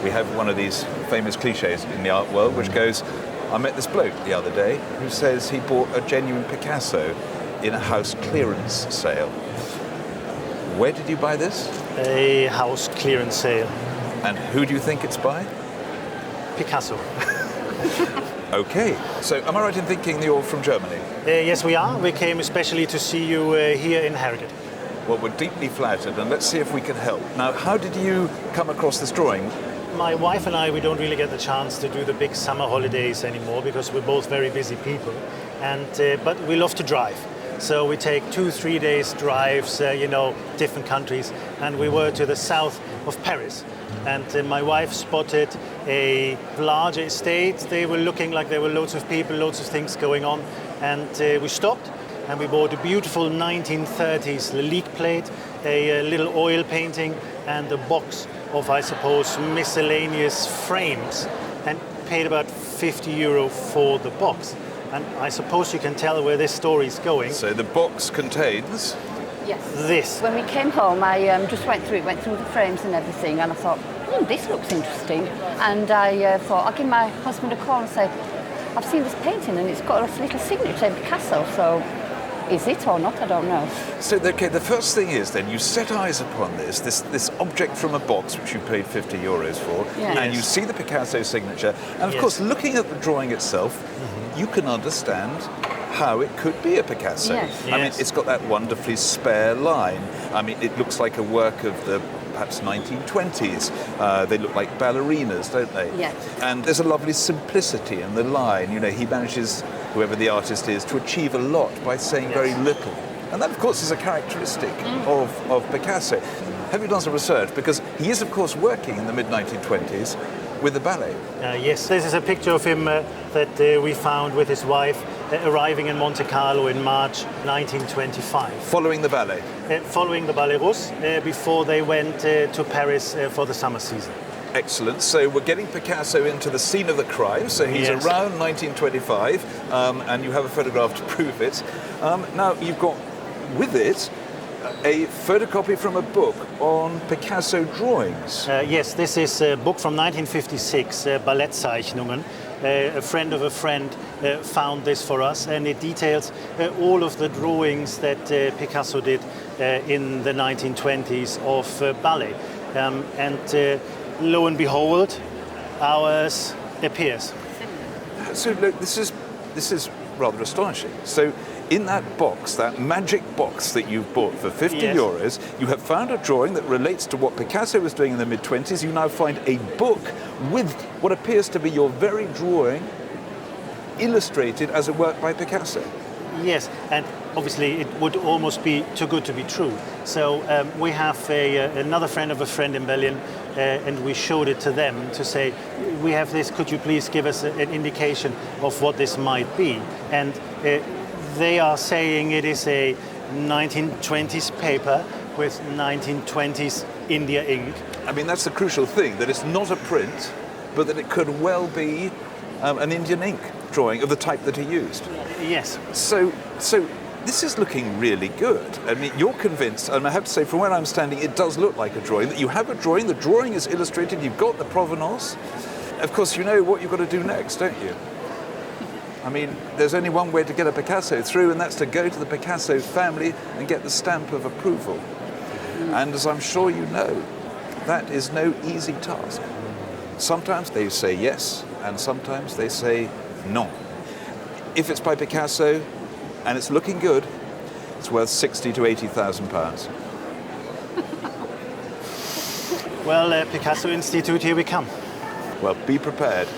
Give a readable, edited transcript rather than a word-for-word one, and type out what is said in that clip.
we have one of these famous cliches in the art world, which goes, I met this bloke the other day who says he bought a genuine Picasso in a house clearance sale. Where did you buy this? A house clearance sale. And who do you think it's by? Picasso. Okay, so am I right in thinking you're from Germany? Yes, we are. We came especially to see you here in Harrogate. Well, we're deeply flattered, and let's see if we can help. Now, how did you come across this drawing? My wife and I, we don't really get the chance to do the big summer holidays anymore because we're both very busy people, and but we love to drive. So we take 2-3 days drives, different countries, and we were to the south of Paris. And my wife spotted a larger estate. They were looking like there were loads of people, loads of things going on, and we stopped and we bought a beautiful 1930s Lalique plate, a little oil painting, and a box of, I suppose, miscellaneous frames, and paid about €50 for the box. And I suppose you can tell where this story is going. So the box contains? Yes. This. When we came home, I just went through the frames and everything, and I thought, this looks interesting. And I thought, I'll give my husband a call and say, I've seen this painting and it's got a little signature, Picasso, so is it or not? I don't know. So, okay, the first thing is then you set eyes upon this object from a box which you paid €50 for, Yeah. and you see the Picasso signature, and of course, looking at the drawing itself, you can understand how it could be a Picasso. Yes. I mean, it's got that wonderfully spare line. I mean, it looks like a work of the perhaps 1920s. They look like ballerinas, don't they? Yes. And there's a lovely simplicity in the line. You know, he manages, whoever the artist is, to achieve a lot by saying very little. And that, of course, is a characteristic of Picasso. Have you done some research? Because he is, of course, working in the mid-1920s with the ballet. Yes, this is a picture of him that we found with his wife arriving in Monte Carlo in March 1925. Following the ballet? Following the Ballet Russe before they went to Paris for the summer season. Excellent. So we're getting Picasso into the scene of the crime. So he's around 1925, and you have a photograph to prove it. Now, you've got with it a photocopy from a book on Picasso drawings. Yes, this is a book from 1956, Ballettzeichnungen. A friend of a friend found this for us, and it details all of the drawings that Picasso did in the 1920s of ballet. And lo and behold, ours appears. So look, this is rather astonishing. So in that box, that magic box that you've bought for €50, you have found a drawing that relates to what Picasso was doing in the mid-20s. You now find a book with what appears to be your very drawing illustrated as a work by Picasso. Yes, and obviously it would almost be too good to be true. So we have another friend of a friend in Berlin, and we showed it to them to say, we have this, could you please give us an indication of what this might be? And they are saying it is a 1920s paper with 1920s India ink. I mean, that's the crucial thing, that it's not a print, but that it could well be an Indian ink drawing of the type that he used. Yes. So this is looking really good. I mean, you're convinced, and I have to say, from where I'm standing, it does look like a drawing, that you have a drawing, the drawing is illustrated, you've got the provenance. Of course, you know what you've got to do next, don't you? I mean, there's only one way to get a Picasso through, and that's to go to the Picasso family and get the stamp of approval. And as I'm sure you know, that is no easy task. Sometimes they say yes, and sometimes they say no. If it's by Picasso and it's looking good, it's worth £60,000 to £80,000. Well, Picasso Institute, here we come. Well, be prepared.